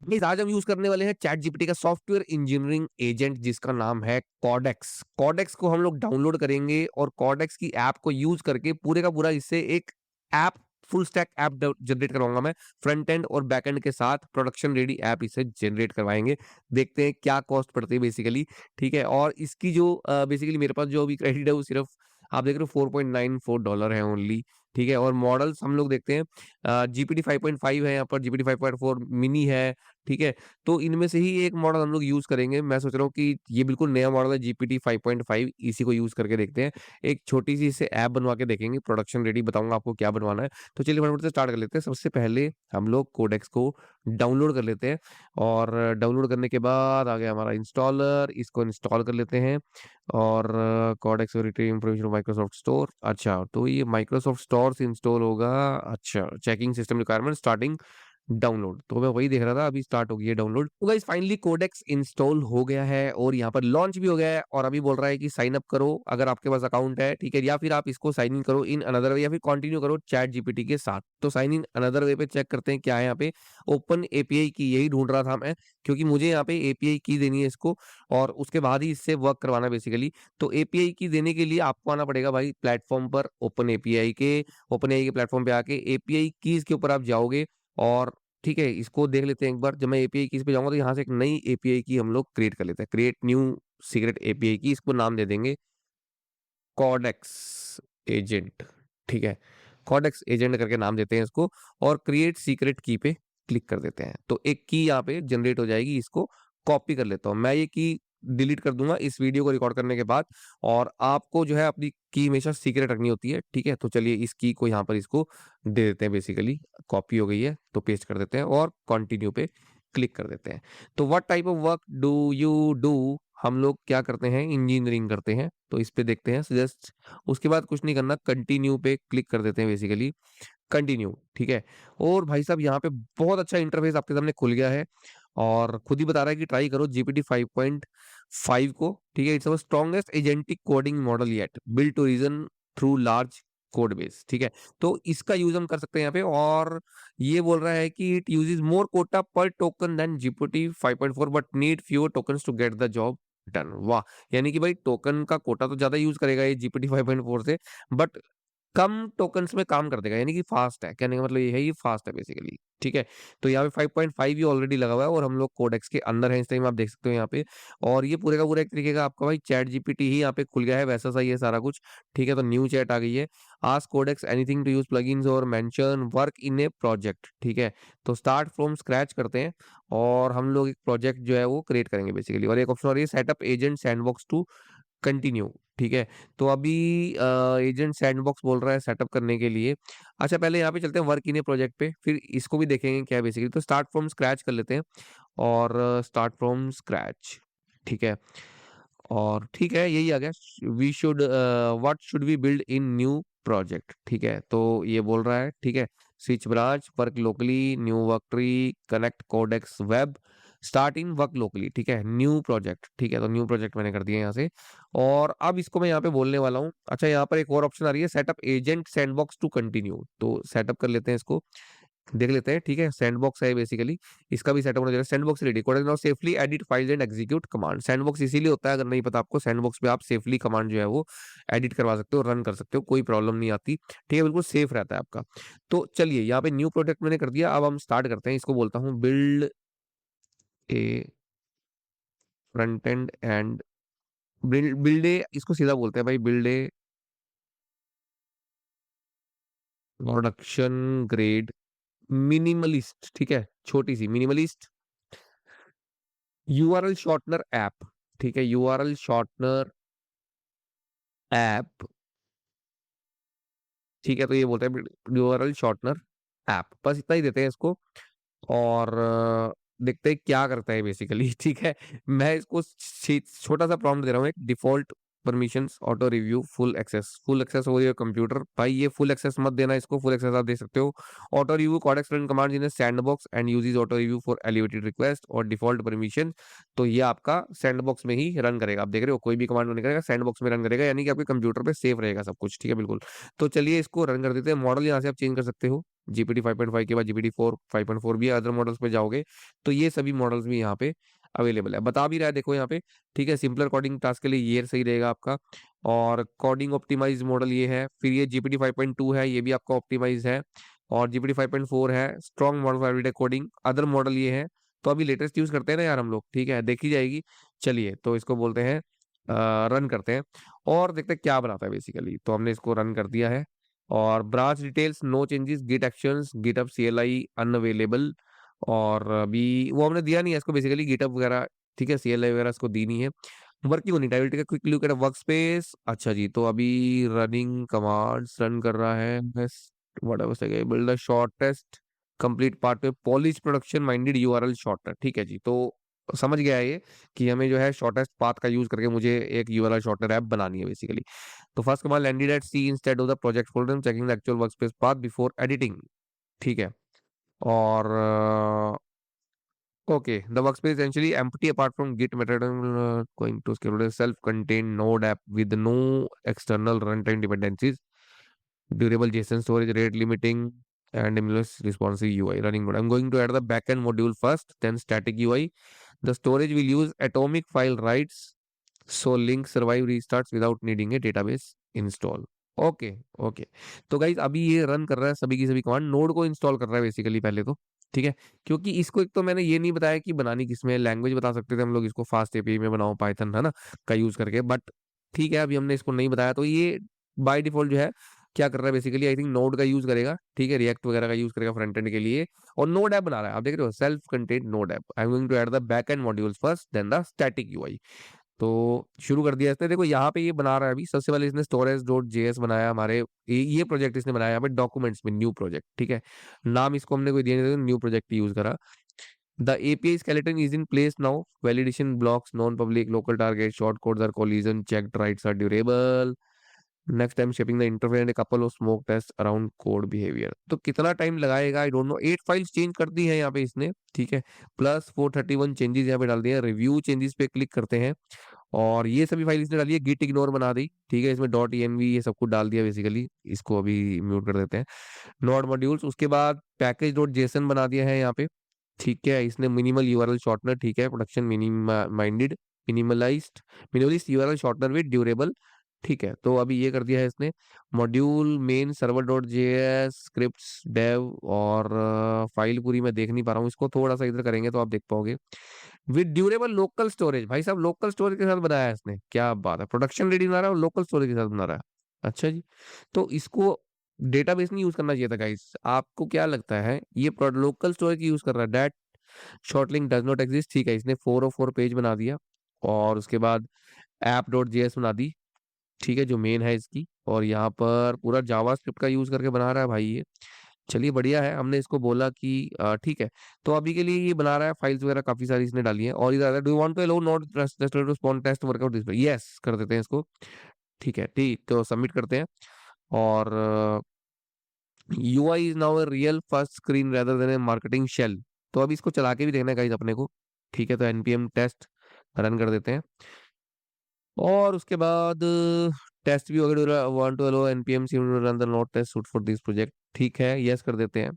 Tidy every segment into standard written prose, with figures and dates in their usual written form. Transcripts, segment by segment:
Guys आज हम use करने वाले हैं चैट जीपीटी का सॉफ्टवेयर इंजीनियरिंग एजेंट जिसका नाम है कॉडेक्स। कॉडेक्स को हम लोग डाउनलोड करेंगे और कॉडेक्स की ऐप को यूज करके पूरे का पूरा इससे एक app full stack app generate करवाऊंगा मैं। फ्रंट एंड और बैक एंड के साथ प्रोडक्शन रेडी ऐप इसे जनरेट करवाएंगे। देखते हैं क्या कॉस्ट पड़ती है बेसिकली। ठीक है, और इसकी जो बेसिकली मेरे पास जो अभी क्रेडिट है वो सिर्फ आप देख रहे हो $4.94 है ओनली। ठीक है, और मॉडल्स हम लोग देखते हैं जीपीटी 5.5 है, यहाँ पर जीपीटी 5.4 मिनी है। ठीक है, तो इनमें से ही एक मॉडल हम लोग यूज़ करेंगे। मैं सोच रहा हूँ कि ये बिल्कुल नया मॉडल है जीपीटी 5.5, इसी को यूज़ करके देखते हैं। एक छोटी-सी इससे ऐप बनवा के देखेंगे, प्रोडक्शन रेडी बताऊँगा आपको क्या बनवाना है। तो चलिए फटाफट से स्टार्ट कर लेते हैं। सबसे पहले हम लोग कोडेक्स को डाउनलोड कर लेते हैं और डाउनलोड करने के बाद आ गया हमारा इंस्टॉलर, इसको इंस्टॉल कर लेते हैं। और कोडेक्स और रिट्रीव इंफॉर्मेशन माइक्रोसॉफ्ट स्टोर। अच्छा, तो ये माइक्रोसॉफ्ट स्टोर से इंस्टॉल होगा। अच्छा, checking system requirement starting download, तो मैं वही देख रहा था, अभी स्टार्ट हो गई है डाउनलोड। तो गाइस फाइनली कोडेक्स इंस्टॉल हो गया है और यहाँ पर लॉन्च भी हो गया है और अभी बोल रहा है कि साइन अप करो अगर आपके पास अकाउंट है। ठीक है, या फिर आप इसको साइन इन करो इन अनदर वे या फिर कंटिन्यू करो चैट जीपीटी के साथ। तो साइन इन अनदर वे पे चेक करते हैं क्या है यहाँ पे। ओपन एपीआई की यही ढूंढ रहा था मैं, क्योंकि मुझे यहाँ पे एपीआई की देनी है इसको और उसके बाद ही इससे वर्क करवाना बेसिकली। तो एपीआई की देने के लिए आपको आना पड़ेगा भाई प्लेटफॉर्म पर, ओपन एआई के प्लेटफॉर्म पे आके एपीआई कीज के ऊपर आप जाओगे। और ठीक है, इसको देख लेते हैं एक बार। जब मैं एपीआई कीज़ पे जाऊँगा तो यहाँ से एक नई एपीआई की हम लोग क्रिएट कर लेते हैं। क्रिएट न्यू सीक्रेट एपीआई की, इसको नाम दे देंगे कॉडेक्स एजेंट। ठीक है, कॉडेक्स एजेंट करके नाम देते हैं इसको और क्रिएट सीक्रेट की पे क्लिक कर देते हैं। तो एक की यहाँ पे जनरेट हो जाएगी, इसको कॉपी कर लेता हूँ। मैं ये की डिलीट कर दूंगा इस वीडियो को रिकॉर्ड करने के बाद। और आपको जो है अपनी की हमेशा सीक्रेट रखनी होती है। ठीक है, तो चलिए इस की को यहाँ पर इसको दे देते हैं। बेसिकली कॉपी हो गई है तो पेस्ट कर देते हैं और कंटिन्यू पे क्लिक कर देते हैं। तो what type of work do you do, हम लोग क्या करते हैं, इंजीनियरिंग करते हैं। तो इस पे देखते हैं सजेस्ट, उसके बाद कुछ नहीं करना, कंटिन्यू पे क्लिक कर देते हैं बेसिकली। कंटिन्यू, ठीक है। और भाई साहब यहाँ पे बहुत अच्छा इंटरफेस आपके सामने खुल गया है और खुद ही बता रहा है कि ट्राई करो जीपीटी 5.5 को। ठीक है, it's our strongest agentic coding model yet build to reason through large code base. ठीक है, तो इसका यूज हम कर सकते हैं यहाँ पे। और ये बोल रहा है कि it uses more quota per token than GPT 5.4 but need fewer tokens to get the job done. वाह, यानी कि भाई टोकन का कोटा तो ज्यादा यूज करेगा ये जीपीटी 5.4 से, बट कम टोकन्स में काम कर देगा, यानी कि फास्ट है। कहने का मतलब ये है, ये फास्ट है बेसिकली। ठीक है, तो यहाँ पे 5.5 ये ऑलरेडी लगा हुआ है और हम लोग कोडेक्स के अंदर है इस टाइम, आप देख सकते हो यहाँ पे। और ये पूरे का पूरा एक तरीके का आपका भाई चैट जीपीटी ही यहाँ पे खुल गया है, वैसा सा ही है सारा कुछ। ठीक है, तो न्यू चैट आ गई है। Ask Codex anything to use plugins और mention work in a project. ठीक है, तो स्टार्ट फ्रॉम स्क्रैच करते हैं और हम लोग एक प्रोजेक्ट जो है वो क्रिएट करेंगे बेसिकली। और एक ऑप्शन और ये setup agent sandbox to continue. ठीक है, तो अभी एजेंट सैंडबॉक्स बोल रहा है सेटअप करने के लिए। अच्छा, पहले यहाँ पे चलते हैं वर्क इन ए प्रोजेक्ट पे, फिर इसको भी देखेंगे क्या है बेसिकली। तो स्टार्ट फ्रॉम स्क्रैच कर लेते हैं और स्टार्ट फ्रॉम स्क्रैच। ठीक है, और ठीक है यही आ गया। We should what should we build in new project. ठीक है, तो ये बोल रहा है ठीक है, switch branch, work locally, new work tree, connect Codex web, start in work locally. ठीक है, न्यू प्रोजेक्ट। ठीक है, तो न्यू प्रोजेक्ट मैंने कर दिया यहाँ से। और अब इसको मैं यहाँ पे बोलने वाला हूँ। अच्छा, यहाँ पर एक और ऑप्शन आ रही है, setup agent sandbox to continue. तो सेटअप कर लेते हैं इसको, देख लेते हैं। ठीक है, सैंडबॉक्स है बेसिकली, इसका भी सेटअप होना चाहिए। Sandbox ready, code now safely edit files and execute command. Sandbox इसीलिए होता है, अगर नहीं पता आपको, सैंडबॉक्स पे आप सेफली कमांड जो है वो एडिट करवा सकते हो, रन कर सकते हो, कोई प्रॉब्लम नहीं आती। ठीक है, बिल्कुल सेफ रहता है आपका। तो चलिए यहाँ पे न्यू प्रोजेक्ट मैंने कर दिया, अब हम स्टार्ट करते हैं। इसको बोलता हूँ build a front end build a, इसको सीधा बोलते हैं भाई, build a production grade minimalist. ठीक है, छोटी सी मिनिमलिस्ट यूआरएल शॉर्टनर ऐप। ठीक है, यूआरएल शॉर्टनर ऐप। ठीक है, तो ये बोलते हैं यूआरएल शॉर्टनर ऐप, बस इतना ही देते हैं इसको। और देखते हैं क्या करता है बेसिकली। ठीक है, मैं इसको छोटा सा प्रॉम्प्ट दे रहा हूँ, एक default permissions auto review full access हो योर कंप्यूटर। भाई ये फुल एक्सेस मत देना, इसको फुल एक्सेस आप दे सकते हो। Auto review Codex run command in sandbox and uses auto review for elevated request और डिफॉल्ट परमिशन। तो ये आपका सैंडबॉक्स में ही रन करेगा। आप देख रहे हो, कोई भी कमांड नहीं करेगा, सैंडबॉक्स में रन करेगा, यानी कि आपके कंप्यूटर पे सेफ रहेगा सब कुछ। ठीक है, बिल्कुल। तो चलिए इसको रन कर देते हैं। मॉडल यहाँ से आप चेंज कर सकते हो। जीपीटी 5.5 के बाद जीपीटी 5.4 भी अदर मॉडल्स पे जाओगे तो ये सभी मॉडल्स भी यहाँ पे अवेलेबल है। बता भी रहा है देखो यहाँ पे, ठीक है। सिंपलर कोडिंग टास्क के लिए ये सही रहेगा आपका। और कोडिंग ऑप्टिमाइज मॉडल ये है। फिर ये जीपीटी 5.2 है, ये भी आपका ऑप्टिमाइज है। और जीपीटी 5.4 है strong model for everyday coding. Other model ये है। तो अभी लेटेस्ट यूज करते हैं ना यार हम लोग, ठीक है, देखी जाएगी। चलिए तो इसको बोलते हैं रन करते हैं और देखते हैं क्या बनाता है बेसिकली। तो हमने इसको रन कर दिया है। और branch details no changes, git actions, GitHub CLI unavailable. और अभी वो हमने दिया नहीं है इसको बेसिकली गिटहब वगैरह, ठीक है, सीएलआई वगैरह इसको दी नहीं है। Working on it, I will take a quick look at workspace. अच्छा जी, तो अभी रनिंग कमांड्स रन कर रहा है। Whatever build the shortest complete part पे polish production minded URL shortcut, ठीक है जी। तो समझ गया है ये कि हमें जो है शॉर्टेस्ट पाथ का यूज करके मुझे एक यूआरएल शॉर्टकट ऐप बनानी है बेसिकली। तो first command landed at C instead of the project folder, checking the actual workspace path before editing, ठीक है। और okay, the workspace is essentially empty apart from Git method going to scale a self-contained node app with no external runtime dependencies, durable JSON storage, rate limiting, and minimalist responsive UI running mode. I'm going to add the backend module first, then static UI. The storage will use atomic file writes, so link survive restarts without needing a database install. Okay okay. तो guys अभी ये run कर रहा है सभी की सभी command, node को इंस्टॉल कर रहा है बेसिकली पहले तो, ठीक है। क्योंकि इसको एक तो मैंने ये नहीं बताया कि बनानी किसमें, लैंग्वेज बता सकते थे हम लोग इसको फास्ट एपीआई में बनाओ पाइथन है ना का यूज करके, बट ठीक है अभी हमने इसको नहीं बताया। तो ये बाय डिफॉल्ट जो है क्या कर रहा है बेसिकली, आई थिंक नोड का यूज करेगा, ठीक है, रिएक्ट वगैरह का यूज करेगा फ्रंट एंड के लिए। और नोड ऐप बना रहा है, आप देख रहे हो, self contained node app. I am going to add the back end modules first then the static UI. तो शुरू कर दिया इसने, देखो यहाँ पे ये बना रहा है अभी। सबसे पहले इसने स्टोरेज डॉट जेएस बनाया हमारे, ये प्रोजेक्ट इसने बनाया यहाँ पे डॉक्यूमेंट्स में, न्यू प्रोजेक्ट, ठीक है। नाम इसको हमने कोई दिया नहीं, न्यू प्रोजेक्ट यूज करा। The API skeleton is in place now. Validation blocks, non-public, local target, short codes are collision checked, writes are durable. Next time shipping the interface and couple of smoke test around code behaviour. तो कितना time लगाएगा I don't know. 8 files change कर दी है यहाँ पे इसने, ठीक है। प्लस 431 चेंजेस यहाँ पे डाल दिए हैं। रिव्यू चेंजेस पे क्लिक करते हैं और ये सभी फाइल इसने डाली है, गिट इग्नोर बना दी, ठीक है। इसमें डॉट env ये सब कुछ डाल दिया बेसिकली। इसको अभी म्यूट कर देते हैं। नोड मॉड्यूल्स, उसके बाद पैकेज डॉट जेसन बना दिया है यहाँ पे, ठीक है। इसने मिनिमल यूआरएल शॉर्टनर, ठीक है, production minded, minimalized, minimalist URL shortener with durable, ठीक है। तो अभी ये कर दिया है इसने। Module main server dot JS scripts dev. और फाइल पूरी मैं देख नहीं पा रहा हूँ, इसको थोड़ा सा इधर करेंगे तो आप देख पाओगे। विद ड्यूरेबल लोकल स्टोरेज, भाई साहब लोकल स्टोरेज के साथ बनाया है इसने, क्या बात है। प्रोडक्शन रेडी बना रहा है और लोकल स्टोरेज के साथ बना रहा है। अच्छा जी। तो इसको डेटाबेस नहीं यूज करना चाहिए था गाइस, आपको क्या लगता है। ये लोकल स्टोरेज यूज कर रहा है, that short link does not exist, ठीक है। इसने 404 पेज बना दिया और उसके बाद ऐप डॉट जेएस बना दी, ठीक है, जो मेन है इसकी। और यहाँ पर पूरा जावास्क्रिप्ट का यूज करके बना रहा है भाई ये। चलिए बढ़िया है, हमने इसको बोला कि ठीक है। तो अभी के लिए ये बना रहा है, फाइल्स वगैरह काफी सारी इसने डाली है। और इधर do you want to allow node respond test work out this, yes कर देते हैं इसको, ठीक है। ठीक, तो सबमिट करते हैं। और UI is now a real first screen rather than a marketing shell. तो अभी इसको चला के भी देखना है गाइस अपने को, ठीक है। तो एनपीएम टेस्ट रन कर देते हैं और उसके बाद टेस्ट भी हो गया। Want to allow npm C run the node test suite for this project, ठीक है, यस कर देते हैं।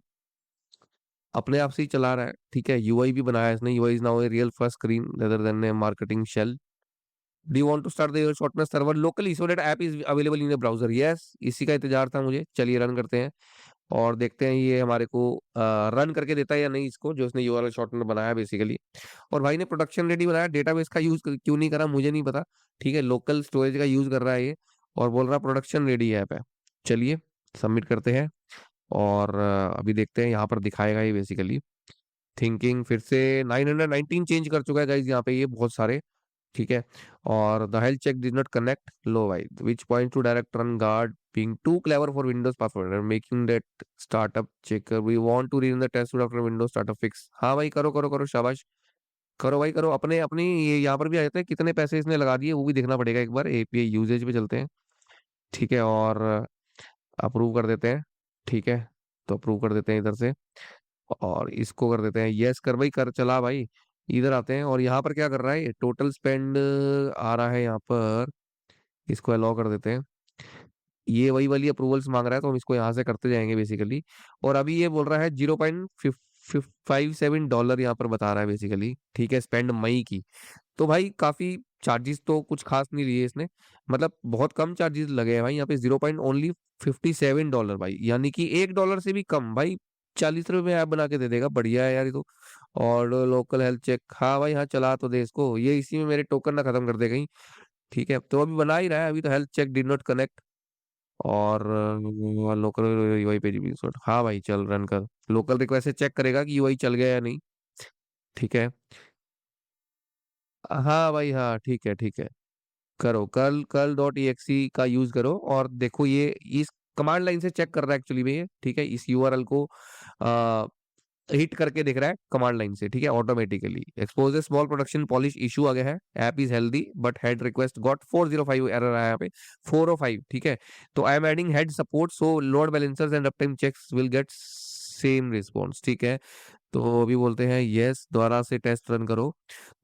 अपने आप से ही चला रहा है, ठीक है। यूआई भी बनाया है इसने, UI is now a real first screen rather than a marketing shell. Do you want to start the shortness server locally so that app is available in the browser, yes, इसी का इंतजार था मुझे। चलिए रन करते हैं और देखते हैं ये हमारे को रन करके देता है या नहीं इसको, जो इसने यूआरएल शॉर्टनर बनाया बेसिकली। और भाई ने प्रोडक्शन रेडी बनाया, डेटाबेस का यूज क्यों नहीं करा मुझे नहीं पता, ठीक है। लोकल स्टोरेज का यूज कर रहा है ये और बोल रहा प्रोडक्शन रेडी ऐप है। चलिए सबमिट करते हैं और अभी देखते हैं यहाँ पर दिखाएगा ये बेसिकली। थिंकिंग फिर से 919 चेंज कर चुका है गाइज यहाँ पे ये बहुत सारे, ठीक है। और the health check did not connect, लो भाई, which point to direct run guard being too clever for Windows password and making that startup checker. We want to rerun the test suite after Windows startup fix. हाँ भाई करो करो करो, शाबाश, करो भाई करो। अपने अपनी ये यहाँ पर भी आ जाते हैं कितने पैसे इसने लगा दिए, वो भी देखना पड़ेगा एक बार। एपीआई यूजेज पे चलते हैं, ठीक है। और अप्रूव कर देते हैं, ठीक है। तो अप्रूव कर देते हैं इधर से और इसको कर देते हैं यस, कर भाई कर, चला भाई। इधर आते हैं और यहाँ पर क्या कर रहा है, टोटल स्पेंड आ रहा है यहाँ पर, इसको अलाउ कर देते हैं। ये वही वाली अप्रूवल्स मांग रहा है, तो हम इसको यहाँ से करते जाएंगे बेसिकली। और अभी ये बोल रहा है 0.57 डॉलर यहाँ पर बता रहा है बेसिकली, ठीक है, स्पेंड मई की। तो भाई काफी चार्जेस तो कुछ खास नहीं लिए इसने, मतलब बहुत कम चार्जेस लगे हैं भाई यहाँ पे। 0.57 डॉलर भाई, यानी कि $1 से भी कम भाई। 40 रुपए में ऐप बना के दे देगा, बढ़िया है यार ये तो। और लोकल हेल्थ चेक, हाँ भाई हाँ, चला तो दे इसको, ये इसी में मेरे टोकन ना खत्म कर दे कहीं। ठीक है, तो अभी बना ही रहा है, अभी तो health check did not connect. और लोकल यूआई पेज भी sort, हाँ भाई चल रन कर। लोकल रिक्वेस्ट से चेक करेगा कि यूआई चल गया या नहीं। ठीक है, हाँ भाई हाँ, ठीक है ठीक है। करो, कल कल डॉट ई का यूज करो, और देखो ये इस कमांड लाइन से चेक कर रहा है एक्चुअली में ये, ठीक है, इस यूआरएल को हिट करके दिख रहा है कमांड लाइन से, ठीक है, automatically. Expose small production polish issue आ गया है, app is healthy but head request got 405 error आया यहाँ पे, 405, ठीक है। तो I am adding head support so load balancers and uptime checks will get same response, ठीक है। तो अभी बोलते हैं यस, दोबारा से टेस्ट रन करो।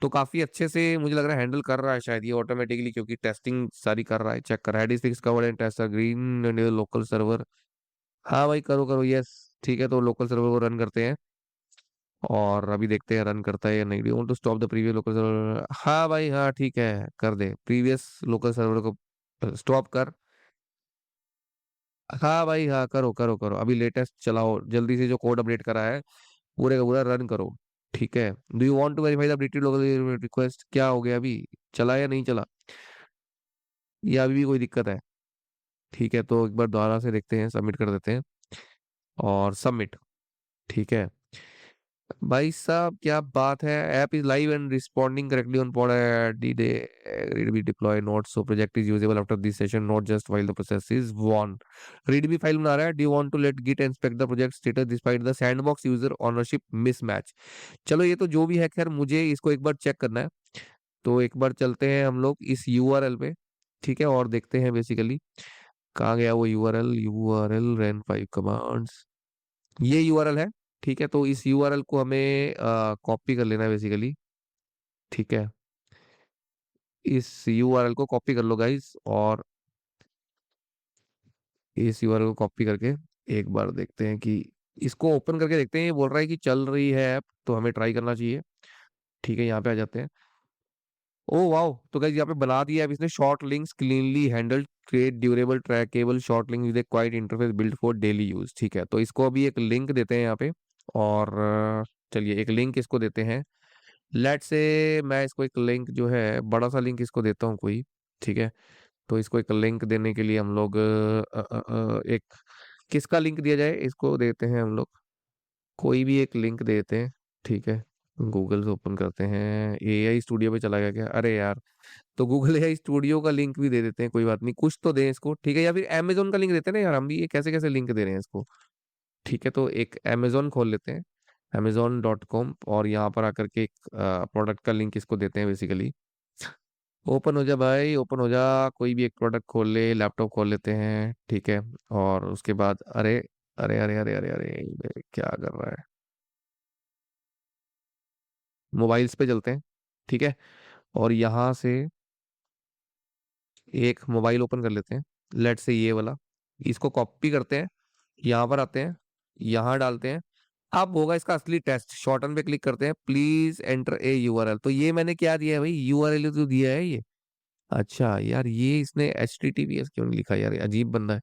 तो काफी अच्छे से मुझे लग रहा है हैंडल कर रहा है शायद ये ऑटोमेटिकली, क्योंकि टेस्टिंग सारी कर रहा है, चेक कर रहा है। Head is fix covered and test green and local server. हाँ भाई करो करो, यस। ठीक है, तो लोकल सर्वर को रन करते हैं, और अभी देखते हैं रन करता है या नहीं। Do want to stop the previous local server, हाँ भाई हाँ, ठीक है, कर दे प्रीवियस लोकल सर्वर को स्टॉप कर। हाँ भाई हाँ, करो करो करो, अभी लेटेस्ट चलाओ जल्दी से, जो कोड अपडेट करा है पूरे का पूरा रन करो। ठीक है, do you want to verify the updated local request, क्या हो गया अभी, चला या नहीं चला, या अभी भी कोई दिक्कत है। ठीक है, तो एक बार दोबारा से देखते हैं, सबमिट कर देते हैं, और सबमिट। ठीक है भाई साहब, क्या बात है, app is live and responding correctly on pod D day README deploy note, so project is usable after this session, not just while the process is on. README file बना रहा है, do want to let git inspect the project status despite the sandbox user ownership mismatch. चलो ये तो जो भी है, खैर मुझे इसको एक बार चेक करना है। तो एक बार चलते हैं हम लोग इस यूआरएल पे, ठीक है, और देखते हैं बेसिकली कहाँ गया वो यूआरएल। यूआरएल रन 5 कमांड्स, ये यूआरएल है। ठीक है, तो इस यूआरएल को हमें कॉपी कर लेना है बेसिकली। ठीक है, इस यूआरएल को कॉपी कर लो गाइस, और इस यूआरएल को कॉपी करके एक बार देखते हैं कि इसको ओपन करके देखते हैं। ये बोल रहा है कि चल रही है ऐप, तो हमें ट्राई करना चाहिए। ठीक है, यहाँ पे आ जाते हैं। ओ वाओ, तो गाइस यहाँ पे बना दिया है इसने, short links cleanly handled, create durable trackable short link with A quite interface build for daily use. ठीक है, तो इसको अभी एक लिंक देते हैं यहाँ पे, और चलिए एक लिंक इसको देते हैं। लेट से मैं इसको एक लिंक जो है, बड़ा सा लिंक इसको देता हूँ कोई। ठीक है, तो इसको एक लिंक देने के लिए हम लोग एक किसका लिंक दिया जाए, इसको देते हैं हम लोग, कोई भी एक लिंक देते हैं। ठीक है, गूगल से ओपन करते हैं, एआई स्टूडियो पे चला गया क्या, अरे यार। तो गूगल एआई स्टूडियो का लिंक भी दे देते हैं, कोई बात नहीं, कुछ तो दें इसको। ठीक है, या फिर अमेजोन का लिंक देते हैं ना यार, हम भी ये कैसे कैसे लिंक दे रहे हैं इसको। ठीक है, तो एक अमेजोन खोल लेते हैं, amazon.com, और यहाँ पर आकर के एक प्रोडक्ट का लिंक इसको देते हैं बेसिकली। ओपन हो जा भाई, ओपन हो जा, कोई भी एक प्रोडक्ट खोल ले, लैपटॉप खोल लेते हैं। ठीक है, और उसके बाद अरे अरे अरे अरे अरे अरे ये क्या कर रहा है, मोबाइल्स पे चलते हैं। ठीक है, और यहाँ से एक मोबाइल ओपन कर लेते हैं, लेट से ये वाला, इसको कॉपी करते हैं, यहाँ पर आते हैं, यहाँ डालते हैं। अब होगा इसका असली टेस्ट, शॉर्टन पे क्लिक करते हैं, प्लीज एंटर ए यूआरएल। तो ये मैंने क्या दिया है भाई, यूआरएल तो दिया है ये। अच्छा यार, ये इसने HTTPS क्यों नहीं लिखा यार, ये अजीब बंदा है।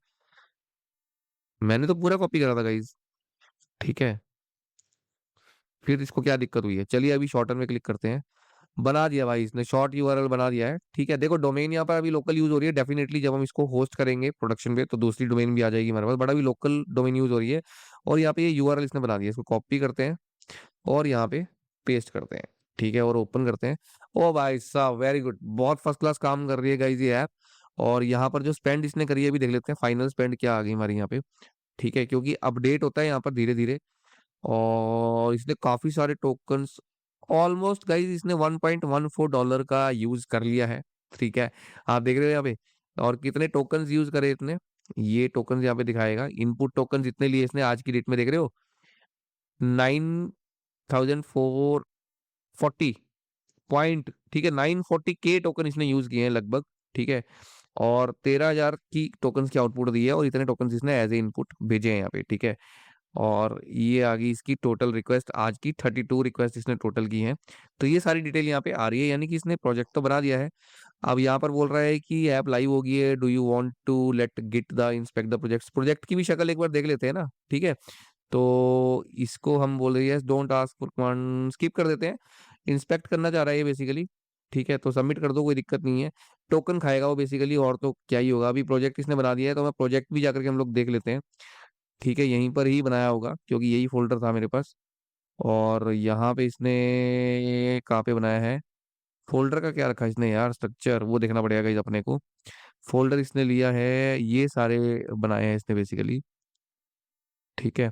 मैंने तो पूरा कॉपी करा था गाइज। ठीक है, फिर इसको क्या दिक्कत हुई है, चलिए अभी शॉर्टन में क्लिक करते हैं। बना दिया भाई इसने, शॉर्ट यूआरएल बना दिया है। ठीक है, देखो डोमेन यहाँ पर अभी लोकल यूज हो रही है, डेफिनेटली जब हम इसको होस्ट करेंगे प्रोडक्शन पे, तो दूसरी डोमेन भी आ जाएगी हमारे पास, बट अभी लोकल डोमेन यूज हो रही है। और यहाँ पे ये यूआरएल इसने बना दिया, इसको कॉपी करते हैं, और यहाँ पे पेस्ट करते हैं। ठीक है, और ओपन करते हैं। ओ भाई साहब, वेरी गुड, बहुत फर्स्ट क्लास काम कर रही है गाइज ये ऐप। और यहाँ पर जो स्पेंड इसने करी है, अभी देख लेते हैं फाइनल स्पेंड क्या आ गई हमारी यहाँ पे। ठीक है, क्योंकि अपडेट होता है यहाँ पर धीरे धीरे, और इसने काफी सारे टोकन्स, ऑलमोस्ट गाइज इसने $1.14 का यूज कर लिया है। ठीक है, आप देख रहे हो यहाँ पे, और कितने टोकन्स यूज करे इसने, ये टोकन्स यहाँ पे दिखाएगा, इनपुट टोकन्स इतने लिए इसने आज की डेट में, देख रहे हो, 9440 पॉइंट। ठीक है, 940K टोकन इसने यूज किए हैं लगभग। ठीक है, और 13,000 की टोकन्स की आउटपुट दी है और इतने टोकन्स इसने एज ए इनपुट भेजे हैं यहाँ पे, ठीक है। और ये आ गई इसकी टोटल रिक्वेस्ट, आज की 32 रिक्वेस्ट इसने टोटल की हैं। तो ये सारी डिटेल यहाँ पे आ रही है, यानी कि इसने प्रोजेक्ट तो बना दिया है। अब यहाँ पर बोल रहा है कि ऐप लाइव हो गई है, do you want to let git the inspect the project, project की भी शक्ल एक बार देख लेते हैं ना, ठीक है। तो इसको हम बोल रहे हैं don't ask for command, skip कर देते हैं। इंस्पेक्ट करना चाह रहा है ये बेसिकली, ठीक है। तो सबमिट कर दो, कोई दिक्कत नहीं है। टोकन खाएगा वो बेसिकली, और तो क्या ही होगा। अभी प्रोजेक्ट इसने बना दिया है, तो मैं प्रोजेक्ट भी जाकर के हम लोग देख लेते हैं, ठीक है। यहीं पर ही बनाया होगा क्योंकि यही फोल्डर था मेरे पास। और यहाँ पे इसने कहाँ पे बनाया है, फोल्डर का क्या रखा है इसने यार, स्ट्रक्चर वो देखना पड़ेगा गाइस अपने को। फोल्डर इसने लिया है, ये सारे बनाए हैं इसने बेसिकली, ठीक है।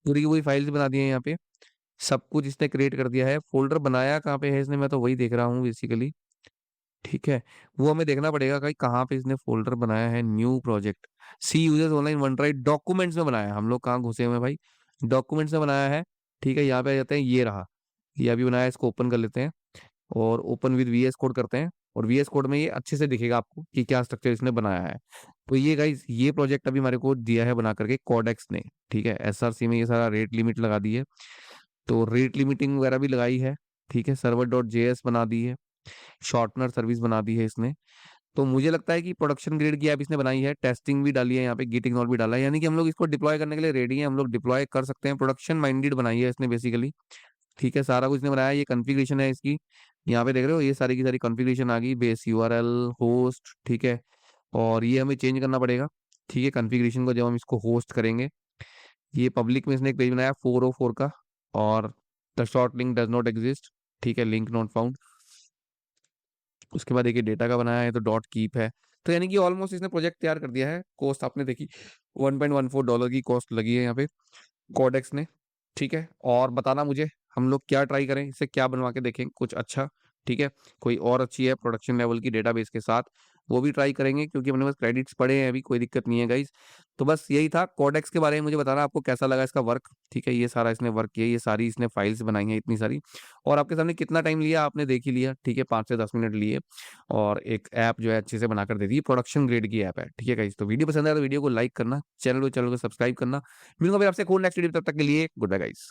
पूरी की पूरी फाइल्स बना दी है यहाँ पे, सब कुछ इसने क्रिएट कर दिया है। फोल्डर बनाया कहाँ पे है इसने, मैं तो वही देख रहा हूँ बेसिकली, ठीक है। वो हमें देखना पड़ेगा कि कहाँ पे इसने फोल्डर बनाया है। New project, C users online OneDrive, documents में बनाया है। हम लोग कहाँ घुसे हुए हैं भाई, डॉक्यूमेंट्स में बनाया है, ठीक है। यहाँ पे आ जाते हैं, ये रहा, ये अभी बनाया है, इसको ओपन कर लेते हैं और ओपन विद वीएस कोड करते हैं। और वीएस कोड में ये अच्छे से दिखेगा आपको कि क्या स्ट्रक्चर इसने बनाया है। तो ये गाइस, ये प्रोजेक्ट अभी हमारे को दिया है बना करके कोडेक्स ने, ठीक है। एसआरसी में ये सारा रेट लिमिट लगा दी है, तो रेट लिमिटिंग वगैरह भी लगाई है, ठीक है। सर्वर डॉट जेएस बना दी है, शॉर्टनर सर्विस बना दी है इसने। तो मुझे लगता है कि प्रोडक्शन ग्रेड की ऐप इसने बनाई है, टेस्टिंग भी डाली है यहाँ पे, गिट इग्नोर भी डाला है, यानी कि हम लोग इसको डिप्लॉय करने के लिए रेडी हैं, हम लोग डिप्लॉय कर सकते हैं। प्रोडक्शन माइंडेड बनाई है इसने बेसिकली, ठीक है। सारा कुछ इसने बनाया है। ये कॉन्फ़िगरेशन है इसकी, यहाँ पे देख रहे हो, ये सारी की सारी कॉन्फ़िगरेशन आ गई, बेस यूआरएल, होस्ट, ठीक है। और ये हमें चेंज करना पड़ेगा, ठीक है, कॉन्फ़िगरेशन को जब हम इसको होस्ट करेंगे। ये पब्लिक में इसने एक पेज बनाया 404 का, और the short link does not exist, ठीक है, लिंक नॉट फाउंड। उसके बाद देखिए डेटा का बनाया है, तो डॉट कीप है। तो यानी कि ऑलमोस्ट इसने प्रोजेक्ट तैयार कर दिया है। कॉस्ट आपने देखी, $1.14 की कॉस्ट लगी है यहाँ पे कोडेक्स ने, ठीक है। और बताना मुझे, हम लोग क्या ट्राई करें, इसे क्या बनवा के देखें कुछ अच्छा, ठीक है। कोई और अच्छी है प्रोडक्शन लेवल की डेटाबेस के साथ, वो भी ट्राई करेंगे, क्योंकि अपने पास क्रेडिट्स पड़े हैं अभी, कोई दिक्कत नहीं है गाइस। तो बस यही था कोडेक्स के बारे में मुझे बताना, आपको कैसा लगा इसका वर्क, ठीक है। ये सारा इसने वर्क किया, ये सारी इसने फाइल्स बनाई हैं इतनी सारी। और आपके सामने कितना टाइम लिया आपने देख ही लिया, ठीक है, 5 से 10 मिनट लिए। और एक ऐप जो है अच्छे से बनाकर दे दी, प्रोडक्शन ग्रेड की ऐप है, ठीक है गाइस। तो वीडियो पसंद आया तो वीडियो को लाइक करना, चैनल को सब्सक्राइब करना। मिलूंगा फिर आपसे, नेक्स्ट वीडियो, तब तक के लिए गुड बाय गाइस।